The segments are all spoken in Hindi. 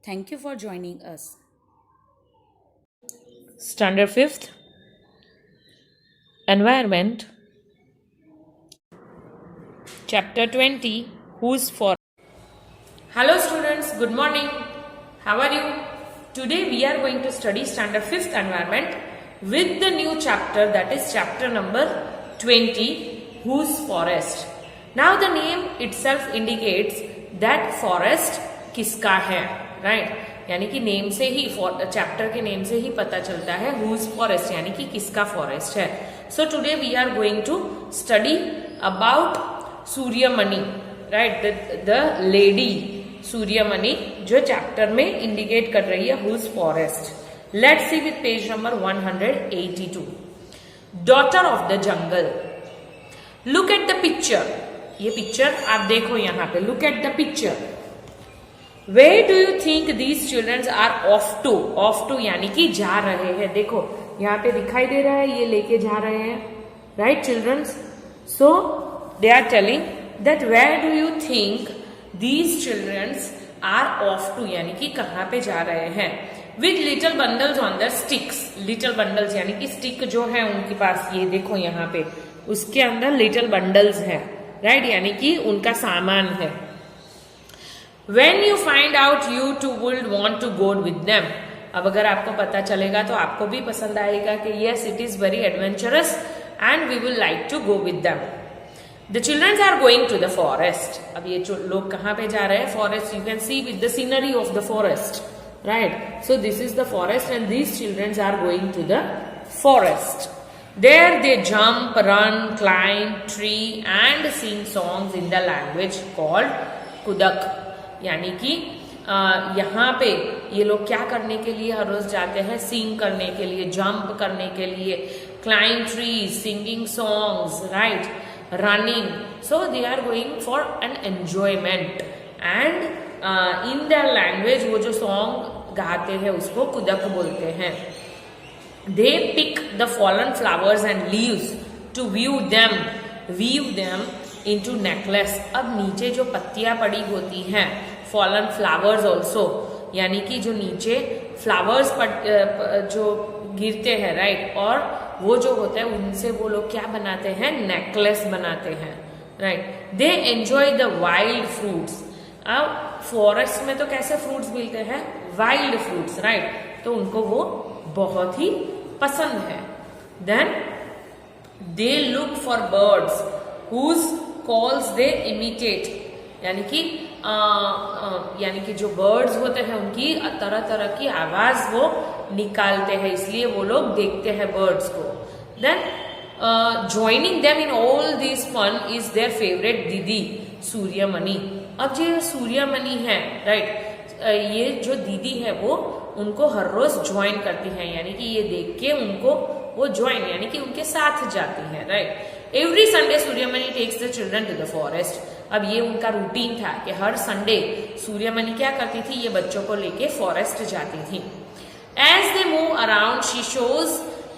Thank you for joining us. Standard 5th Environment, Chapter 20 Who's for. Hello students, good morning. How are you? Today we are going to study Standard 5th Environment with the new chapter, that is chapter number 20 Whose Forest. Now the name itself indicates that forest किसका है, right? यानी कि नेम से ही चैप्टर के नेम से ही पता चलता है हुज फॉरेस्ट यानी कि किसका फॉरेस्ट है. So today we are going to study about Suryamani, right, the lady Suryamani जो चैप्टर में इंडिकेट कर रही है whose forest. Let's see with page number 182. Daughter of the jungle. Look at the picture. ये पिक्चर आप देखो यहाँ पे. Look at the picture. Where do you think these children are off to? Off to यानी कि जा रहे हैं. देखो यहाँ पे दिखाई दे रहा है, ये लेके जा रहे हैं, right children? So they are telling that where do you think these children are off to यानी कि कहाँ पे जा रहे हैं. With little bundles on their sticks. Little bundles यानी कि stick जो है उनके पास, ये देखो यहाँ पे उसके अंदर little bundles है, right, यानी कि उनका सामान है. When you find out, you too will want to go with them. अब अगर आपको पता चलेगा तो आपको भी पसंद आएगा कि yes, it is very adventurous and we will like to go with them. The children are going to the forest. अब ये लोग कहाँ पे जा रहे हैं? Forest. You can see with the scenery of the forest, right? So this is the forest and these children are going to the forest. There they jump, run, climb tree and sing songs in the language called Kudak. यानी कि यहाँ पे ये लोग क्या करने के लिए हर रोज जाते हैं? सिंग करने के लिए, जंप करने के लिए, climb trees, singing songs, right, running. So they are going for an enjoyment and in their language वो जो सॉन्ग गाते हैं उसको कुदक बोलते हैं. They pick the fallen flowers and leaves to weave them into necklace. अब नीचे जो पत्तियां पड़ी होती हैं, फॉलन फ्लावर्स ऑल्सो, यानी कि जो नीचे फ्लावर्स जो गिरते हैं, राइट, और वो जो होता है उनसे वो लोग क्या बनाते हैं? नेकलेस बनाते हैं, right. They enjoy the wild fruits. अब फॉरेस्ट में तो कैसे फ्रूट्स मिलते हैं? वाइल्ड फ्रूट्स, राइट, तो उनको वो बहुत ही पसंद है. Then they look for birds whose calls they imitate. यानी कि जो बर्ड्स होते हैं उनकी तरह तरह की आवाज वो निकालते हैं, इसलिए वो लोग देखते हैं बर्ड्स को. Then joining them in all this fun is their favourite दीदी सूर्यमणि. अब जो सूर्यमणि है, राइट, ये जो दीदी है वो उनको हर रोज ज्वाइन करती है, यानी कि ये देख के उनको वो ज्वाइन यानी कि उनके साथ जाती है, right. Every Sunday Suryamani takes the children to the forest. अब ये उनका रूटीन था कि हर संडे सूर्यमणि क्या करती थी? ये बच्चों को लेके फॉरेस्ट जाती थी. As they move around she shows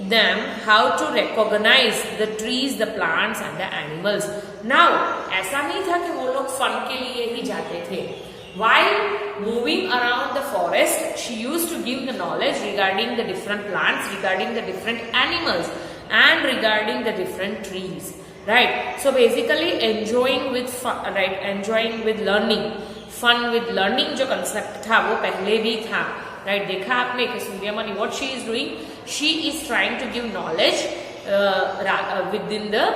them how to recognise the trees, the plants and the animals. Now ऐसा नहीं था कि वो लोग फन के लिए ही जाते थे. While moving around the forest, she used to give the knowledge regarding the different plants, regarding the different animals, and regarding the different trees. Right? So basically, enjoying with fun, right? Enjoying with learning, fun with learning जो concept था वो पहले भी था. Right? देखा आपने कि Suryamani what she is doing? She is trying to give knowledge within the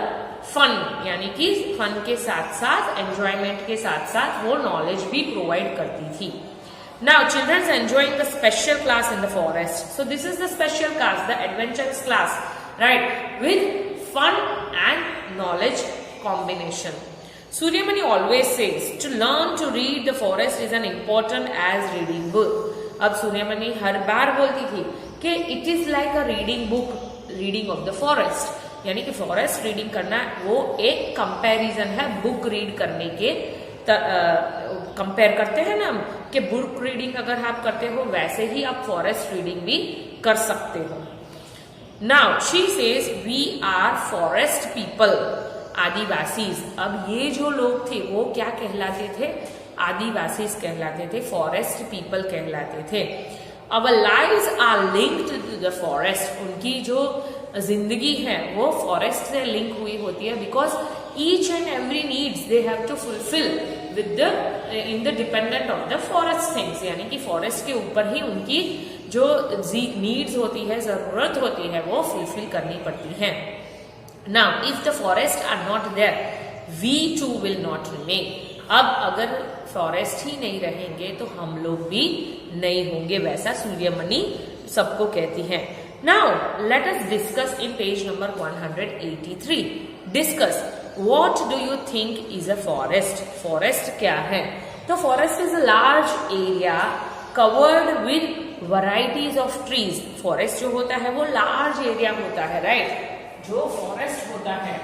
fun, यानी कि फन के साथ साथ, एंजॉयमेंट के साथ साथ वो नॉलेज भी प्रोवाइड करती थी. Now children enjoying the special class in the forest. So this is the special class, the adventurous class, right, with fun and knowledge combination. Suryamani always says to learn to read the forest is an important as reading book. अब सूर्यमणि हर बार बोलती थी कि it is like a reading book, reading of the forest, यानी कि फॉरेस्ट रीडिंग करना वो एक कंपैरिजन है बुक रीड करने के. कंपेयर करते हैं ना हम कि बुक रीडिंग अगर आप करते हो वैसे ही आप फॉरेस्ट रीडिंग भी कर सकते हो. Now she says we are forest people, Adivasis. अब ये जो लोग थे वो क्या कहलाते थे? आदिवासी कहलाते थे, फॉरेस्ट पीपल कहलाते थे। Our lives are linked to the forest. उनकी जो जिंदगी है वो फॉरेस्ट से लिंक हुई होती है, because each and every needs they have to fulfil with the in the dependent of the forest things, यानी कि फॉरेस्ट के ऊपर ही उनकी जो नीड्स होती है, जरूरत होती है, वो फुलफिल करनी पड़ती है। Now if the forest are not there, we too will not remain. अब अगर फॉरेस्ट ही नहीं रहेंगे तो हम लोग भी नहीं होंगे, वैसा सूर्यमणि सबको कहती है। Now let us discuss in page number 183। Discuss what do you think is a forest. Forest क्या है? तो forest is a large area covered with varieties of trees. Forest जो होता है वो लार्ज एरिया होता है, राइट? जो फॉरेस्ट होता है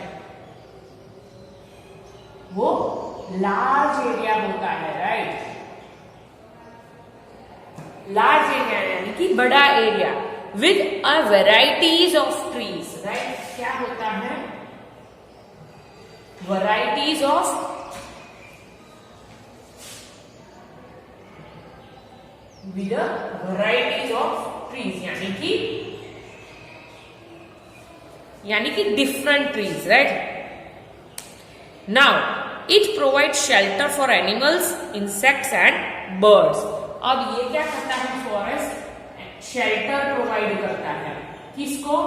वो लार्ज एरिया होता है, राइट? लार्ज एरिया यानी कि बड़ा area, with a varieties of trees, right? क्या होता है? Varieties of with a varieties of trees, यानी कि different trees, right? Now it provide shelter for animals, insects and birds. अब ये क्या करता है? फॉरेस्ट शेल्टर प्रोवाइड करता है, किसको?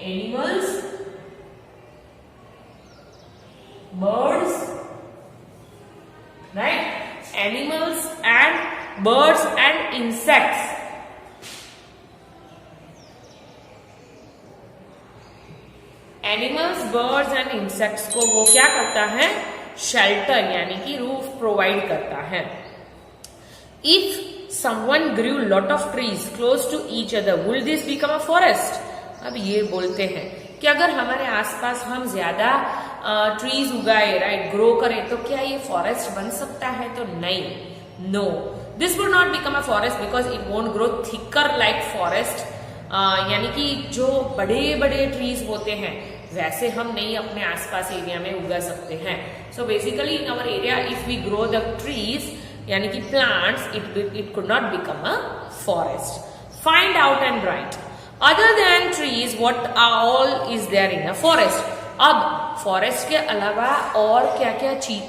Animals, birds, right? Animals and birds and insects. Animals, birds and insects को वो क्या करता है? शेल्टर यानी कि रूफ प्रोवाइड करता है। If someone grew lot of trees close to each other, will this become a forest? अब ये बोलते हैं कि अगर हमारे आसपास हम ज्यादा ट्रीज उगाए, राइट, ग्रो करें, तो क्या ये फॉरेस्ट बन सकता है? तो नहीं, no, this would not become a forest because it won't grow thicker like forest. यानी कि जो बड़े बड़े ट्रीज होते हैं वैसे हम नहीं अपने आसपास एरिया में उगा सकते हैं। So basically in our area if we grow the trees यानी कि plants, it could not become a forest. Find out and write other than trees what all is there in a forest. अब फॉरेस्ट के अलावा और क्या क्या चीज,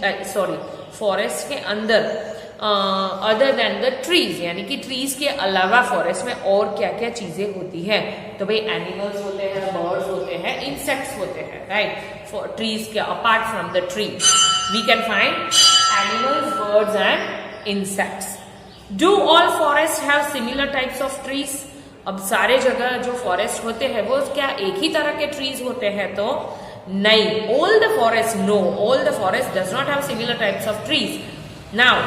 फॉरेस्ट के अंदर अदर देन द ट्रीज यानी कि ट्रीज के अलावा फॉरेस्ट में और क्या क्या चीजें होती है? तो भाई एनिमल्स होते हैं, बर्ड्स होते हैं, इंसेक्ट्स होते हैं, राइट? फॉर ट्रीज के apart from the tree we can find animals, birds and insects. Do all forest have similar types of trees? अब सारे जगह जो फॉरेस्ट होते हैं वो क्या एक ही तरह के ट्रीज होते हैं? तो नहीं, all the forest, no, all the forest does not have similar types of trees. Now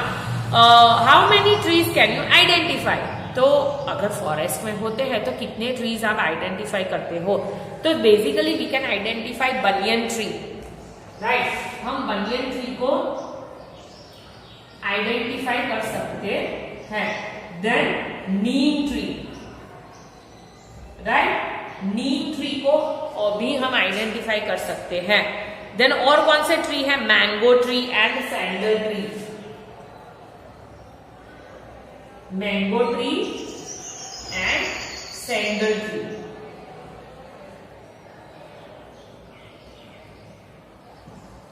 how many trees can you identify? तो अगर फॉरेस्ट में होते हैं तो कितने ट्रीज आप आइडेंटिफाई करते हो? तो basically we can identify banyan tree, right? हम बनियन ट्री को आइडेंटिफाई कर सकते हैं। Then neem tree, right? Neem tree को और भी हम आइडेंटिफाई कर सकते हैं। देन और कौन से ट्री है? Mango tree and sandal tree. Mango tree and sandal tree.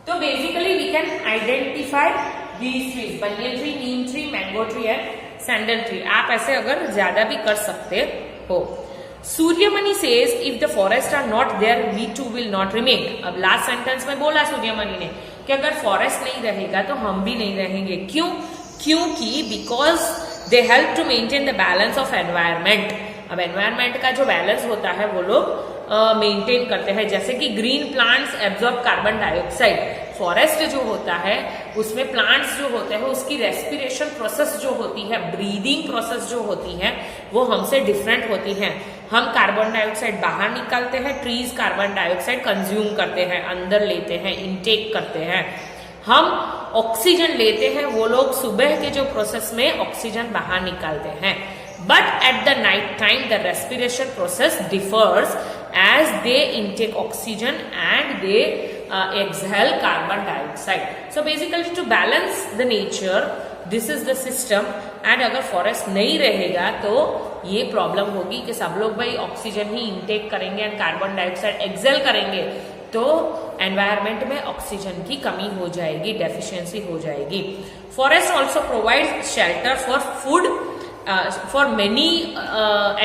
तो basically we can identify these trees, banyan tree, neem tree, mango tree and sandal tree. आप ऐसे अगर ज्यादा भी कर सकते हो। Suryamani says if the forest are not there we too will not remain. अब लास्ट सेंटेंस में बोला सूर्यमणि ने कि अगर फॉरेस्ट नहीं रहेगा तो हम भी नहीं रहेंगे। क्यों? क्योंकि because they help to maintain the balance of environment. अब एनवायरमेंट का जो बैलेंस होता है वो लोग मेंटेन करते हैं, जैसे कि green plants absorb carbon dioxide. Forest जो होता है उसमें प्लांट्स जो होते हैं उसकी रेस्पिरेशन प्रोसेस जो होती है, ब्रीदिंग प्रोसेस जो होती है वो हमसे डिफरेंट होती है। हम कार्बन डाइऑक्साइड बाहर निकालते हैं, ट्रीज कार्बन डाइऑक्साइड कंज्यूम करते हैं, अंदर लेते हैं, इनटेक करते हैं। हम ऑक्सीजन लेते हैं, वो लोग सुबह के जो प्रोसेस में ऑक्सीजन बाहर निकालते हैं। But at the night time the respiration process differs as they intake oxygen and they exhale carbon dioxide. So basically to balance the nature, this is the system. And अगर फॉरेस्ट नहीं रहेगा तो ये प्रॉब्लम होगी कि सब लोग भाई ऑक्सीजन ही इंटेक करेंगे एंड कार्बन डाइऑक्साइड एक्सेल करेंगे, तो एनवायरमेंट में ऑक्सीजन की कमी हो जाएगी, डेफिशिएंसी हो जाएगी. Forest also provide shelter for food for many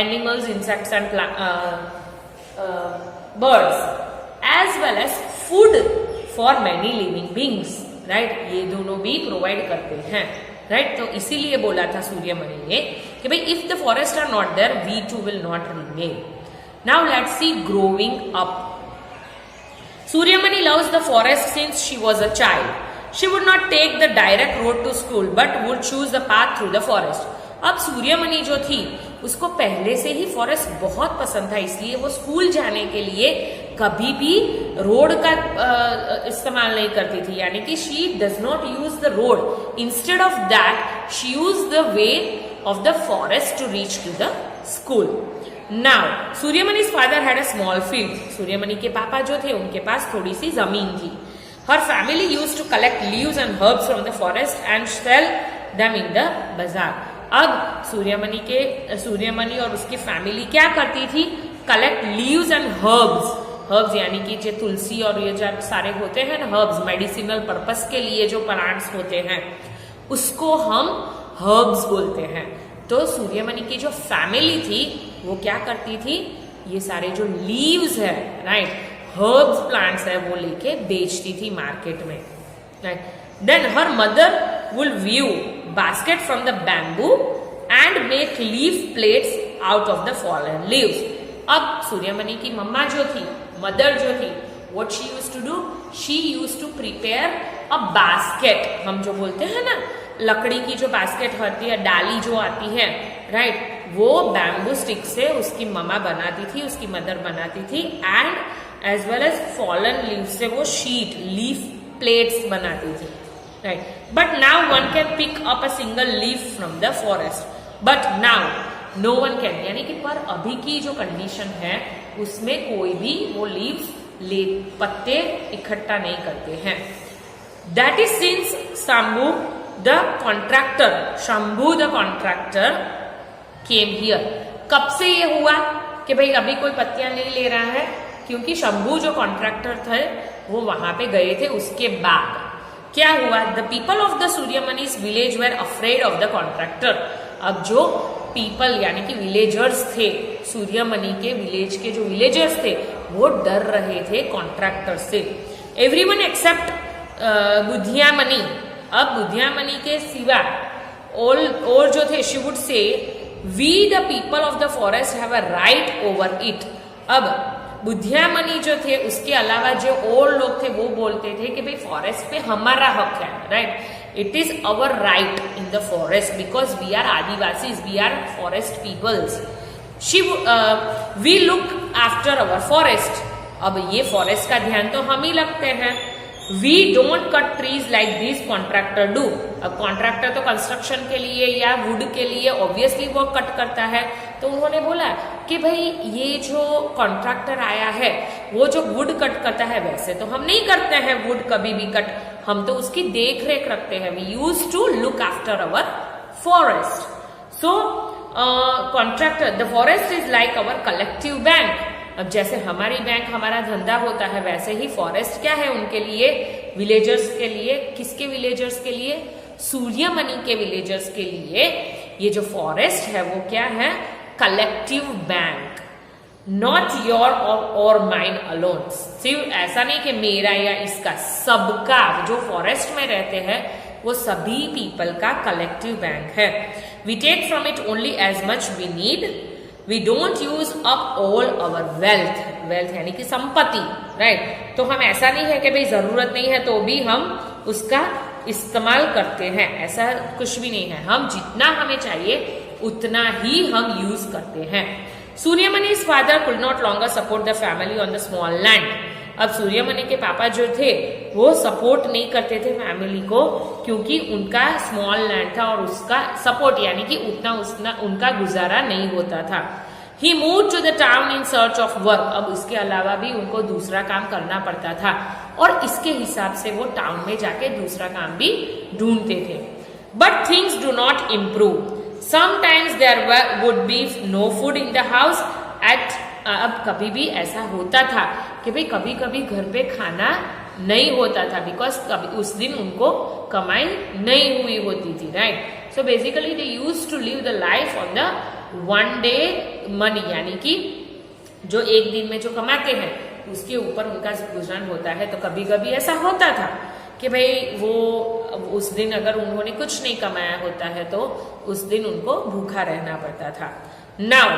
animals, insects and birds, as well as food for many living beings, right? ये दोनों भी प्रोवाइड करते हैं, right? तो इसीलिए बोला था सूर्यमणि ने कि भाई if the forests are not there, we too will not remain. Now let's see growing up. Suryamani loves the forest since she was a child. She would not take the direct road to school, but would choose the path through the forest. अब सूर्यमणि जो थी उसको पहले से ही फॉरेस्ट बहुत पसंद था, इसलिए वो स्कूल जाने के लिए कभी भी रोड का इस्तेमाल नहीं करती थी, यानी कि she does not use the road, instead of that she use the way of the forest to reach to the school. Now Suryamani's father had a small field. Suryamani के पापा जो थे उनके पास थोड़ी सी जमीन थी. हर family used to collect leaves and herbs from the forest and sell them in the bazaar. अब सूर्यमणि और उसकी फैमिली क्या करती थी? Collect leaves and herbs. Herbs यानी कि जो तुलसी और ये जो सारे होते हैं ना हर्ब्स, मेडिसिनल पर्पस के लिए जो प्लांट्स होते हैं उसको हम हर्ब्स बोलते हैं. तो सूर्यमणि की जो फैमिली थी वो क्या करती थी? ये सारे जो लीव्स है, राइट, हर्ब्स प्लांट्स है, वो लेके बेचती थी मार्केट में, right. Then her mother would weave basket from the bamboo and make leaf plates out of the fallen leaves. अब सूर्यमणि की मम्मा जो थी, मदर जो थी, what she used to do? She used to prepare a basket. हम जो बोलते हैं ना लकड़ी की जो बास्केट होती है, डाली जो आती है, राइट, वो बैम्बू स्टिक से उसकी मम्मा बनाती थी, उसकी मदर बनाती थी, and as well as fallen leave से वो शीट लीफ प्लेट्स बनाती थी, right? But now one can pick up a single leaf from the forest. But now no one can, यानी कि पर अभी की जो कंडीशन है उसमें कोई भी वो लीव्स पत्ते इकट्ठा नहीं करते हैं. That is since Shambhu the contractor came here. कब से ये हुआ कि भाई अभी कोई पत्तियां नहीं ले रहा है? क्योंकि शंभू जो कॉन्ट्रैक्टर थे वो वहां पे गए थे. उसके बाद क्या हुआ? The people of the Suryamani's village were afraid of the contractor. अब जो पीपल यानी कि विलेजर्स थे, सूर्यमणि के विलेज के जो विलेजर्स थे वो डर रहे थे कॉन्ट्रैक्टर से. Everyone except Budhiyamani. अब बुधियामणि के सिवा और जो थे, she would say we the people of the forest have a right over it. अब बुधियामणि जो थे उसके अलावा जो और लोग थे वो बोलते थे कि भाई फॉरेस्ट पे हमारा हक है, right, it is our right in the forest because we are Adivasis, we are forest peoples. We look after our forest. अब ये फॉरेस्ट का ध्यान तो हम ही रखते हैं. We don't cut trees like this contractor do. अब कॉन्ट्रैक्टर तो कंस्ट्रक्शन के लिए या वुड के लिए ऑब्वियसली वो कट करता है. तो उन्होंने बोला कि भाई ये जो कॉन्ट्रैक्टर आया है वो जो वुड कट करता है, वैसे तो हम नहीं करते हैं वुड कभी भी कट, हम तो उसकी देख रेख रखते हैं. We use to look after our forest. So contractor, the forest is like our collective bank. अब जैसे हमारी बैंक हमारा धंधा होता है, वैसे ही फॉरेस्ट क्या है उनके लिए, विलेजर्स के लिए. किसके विलेजर्स के लिए? सूर्यमणि के विलेजर्स के लिए ये जो फॉरेस्ट है वो क्या है? Collective bank. नॉट योर और माइन अलोन. सिर्फ ऐसा नहीं कि मेरा या इसका, सबका. जो फॉरेस्ट में रहते हैं वो सभी पीपल का कलेक्टिव बैंक है. We take from it only as much we need. We don't use up all our wealth. Wealth यानी कि संपत्ति, राइट. तो हम ऐसा नहीं है कि भाई जरूरत नहीं है तो भी हम उसका इस्तेमाल करते हैं, ऐसा कुछ भी नहीं है. हम जितना हमें चाहिए उतना ही हम यूज करते हैं. सूर्यमणि's father could not longer support the family on the small land. अब सूर्यमणि के पापा जो थे वो सपोर्ट नहीं करते थे फैमिली को, क्योंकि उनका स्मॉल लैंड था और उसका सपोर्ट यानी कि उतना उनका गुजारा नहीं होता था. He move to the town in search of work. अब इसके अलावा भी उनको दूसरा काम करना पड़ता था और इसके हिसाब से वो टाउन में जाके दूसरा काम भी ढूंढते थे। But things do not improve. Sometimes there would be no food in the house at. अब कभी भी ऐसा होता था कि भाई कभी कभी घर पे खाना नहीं होता था, बिकॉज कभी उस दिन उनको कमाई नहीं हुई होती थी, right. So basically they used to live the life on the one day money, यानी कि जो एक दिन में जो कमाते हैं उसके ऊपर उनका गुजरान होता है। तो कभी कभी ऐसा होता था कि भाई वो उस दिन अगर उन्होंने कुछ नहीं कमाया होता है तो उस दिन उनको भूखा रहना पड़ता था। Now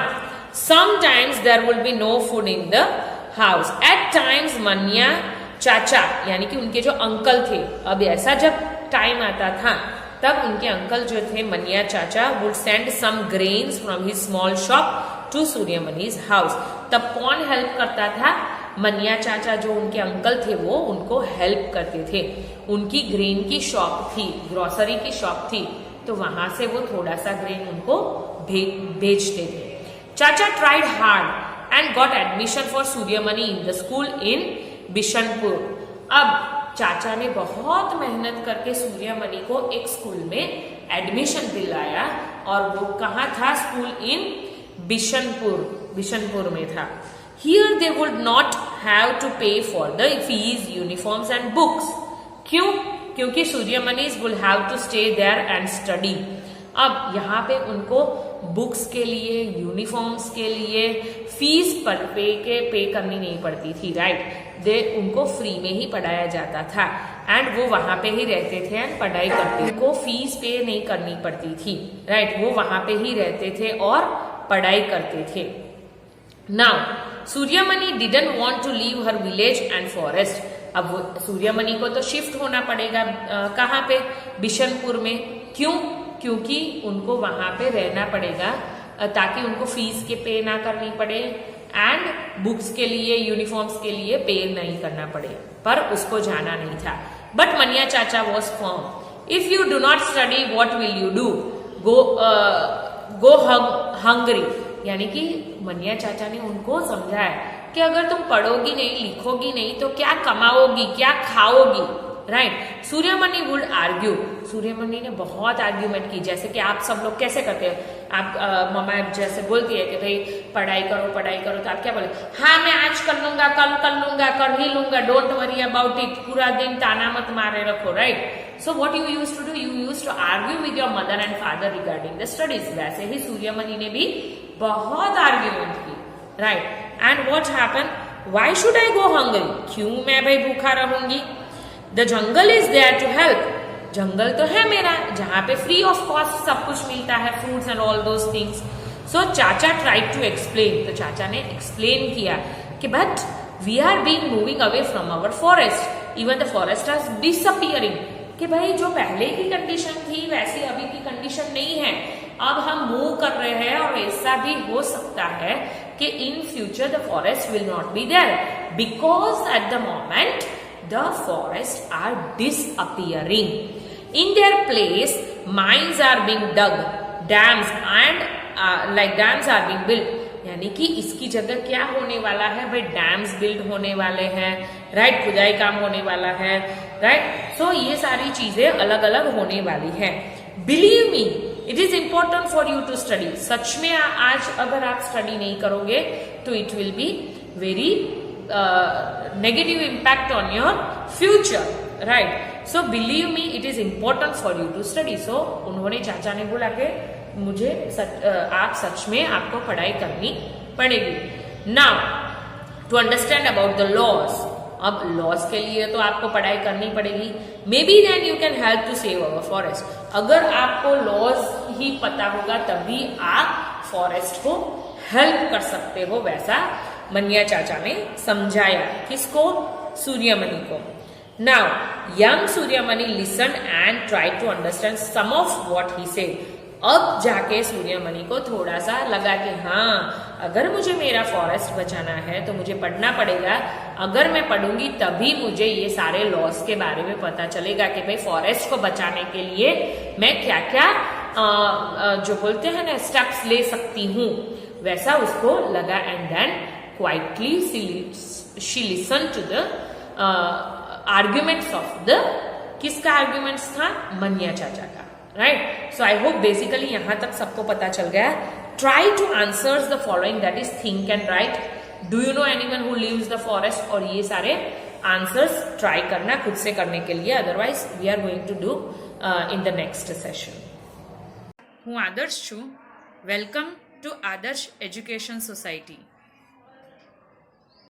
sometimes there will be no food in the house. At times Maniya chacha, यानी कि उनके जो अंकल थे, अब ऐसा जब टाइम आता था तब उनके अंकल जो थे Maniya chacha would send some grains from his small shop to Suryamani's house. तब कौन हेल्प करता था? मनिया चाचा जो उनके अंकल थे वो उनको हेल्प करते थे। उनकी ग्रेन की शॉप थी, ग्रोसरी की शॉप थी, तो वहां से वो थोड़ा सा ग्रेन उनको भेजते थे। चाचा tried hard and got admission for Suryamani in the school इन बिशनपुर। अब चाचा ने बहुत मेहनत करके सूर्यमणि को एक स्कूल में एडमिशन दिलाया और वो कहाँ था? स्कूल इन बिशनपुर में था। Here they would not have to pay for the fees, uniforms and books. क्यों? क्योंकि सूर्यमणिज will have to stay there and study. अब यहाँ पे उनको बुक्स के लिए, यूनिफॉर्म्स के लिए फीस पर पे करनी नहीं पड़ती थी, राइट। उनको फ्री में ही पढ़ाया जाता था एंड वो वहां पे ही रहते थे एंड पढ़ाई करते। उनको फीस पे नहीं करनी पड़ती थी, राइट। वो वहां पे ही रहते थे और पढ़ाई करते थे। Now Suryamani didn't want to leave her village and forest. अब वो सूर्यमणि को तो शिफ्ट होना पड़ेगा कहाँ पे? बिशनपुर में। क्यों? क्योंकि उनको वहां पे रहना पड़ेगा ताकि उनको फीस के पे ना करनी पड़े एंड बुक्स के लिए, यूनिफॉर्म्स के लिए पे नहीं करना पड़े, पर उसको जाना नहीं था। बट मनिया चाचा was firm. If you do not study what will you do? Go hungry. यानी कि मनिया चाचा ने उनको समझाया कि अगर तुम पढ़ोगी नहीं, लिखोगी नहीं तो क्या कमाओगी, क्या खाओगी, right. Suryamani would argue. Suryamani ने बहुत आर्ग्यूमेंट की, जैसे कि आप सब लोग कैसे करते हैं? आप मम्मा जैसे बोलती है कि भाई पढ़ाई करो, तो आप क्या बोले? हाँ मैं आज कर लूंगा, कल कर लूंगा, कर ही लूंगा, डोंट वरी अबाउट इट। पूरा दिन ताना मत मारे रखो, right. So what you used to do? You used to argue with your mother and father regarding the studies. वैसे ही सूर्यमणि ने भी बहुत आर्ग्यूमेंट की, right. And what happen? Why should I go hungry? क्यों मैं भाई भूखा रहूंगी? The jungle is there to help. जंगल तो है मेरा जहां पे फ्री ऑफ कॉस्ट सब कुछ मिलता है, fruits and all those things. So chacha tried to explain. तो चाचा ने एक्सप्लेन किया कि but we are being moving away from our forest, even the forest are disappearing. कि भाई जो पहले की कंडीशन थी वैसी अभी की कंडीशन नहीं है, अब हम मूव कर रहे हैं और ऐसा भी हो सकता है कि in future the forest will not be there because at the moment the forests are disappearing. In their place, mines are being dug, dams are being built. यानी कि इसकी जगह क्या होने वाला है भाई? डैम्स बिल्ड होने वाले हैं, राइट। खुदाई काम होने वाला है, राइट। सो ये सारी चीजें अलग अलग होने वाली है। Believe me it is important for you to study. सच में आज अगर आप स्टडी नहीं करोगे तो it will be very negative impact on your future, right? So believe me it is important for you to study. So उन्होंने चाचा ने बोला कि मुझे आप सच में आपको पढ़ाई करनी पड़ेगी। Now to understand about the laws, अब लॉस के लिए तो आपको पढ़ाई करनी पड़ेगी। Maybe then you can help to save our forest. अगर आपको लॉज ही पता होगा तभी आप फॉरेस्ट को हेल्प कर सकते हो, वैसा मनिया चाचा ने समझाया। किसको? सूर्यमणि को। Now young Suryamani listen and try to understand some of what he said. अब जाके सूर्यमणि को थोड़ा सा लगा कि हाँ अगर मुझे मेरा फॉरेस्ट बचाना है तो मुझे पढ़ना पड़ेगा। अगर मैं पढ़ूंगी तभी मुझे ये सारे लॉस के बारे में पता चलेगा कि भाई फॉरेस्ट को बचाने के लिए मैं क्या क्या जो बोलते हैं ना स्टेप्स ले सकती हूँ, वैसा उसको लगा. And then quietly she listen to the arguments of the, किसका आर्ग्यूमेंट्स था? मनिया चाचा का. Right. So I hope basically यहां तक सबको पता चल गया. Try to answers the following, that is think and write. Do you know anyone who lives the forest? और ये सारे आंसर्स ट्राई करना खुद से करने के लिए, otherwise we are going to do in the next session. હું આદર્શ છું. Welcome to Adarsh education society.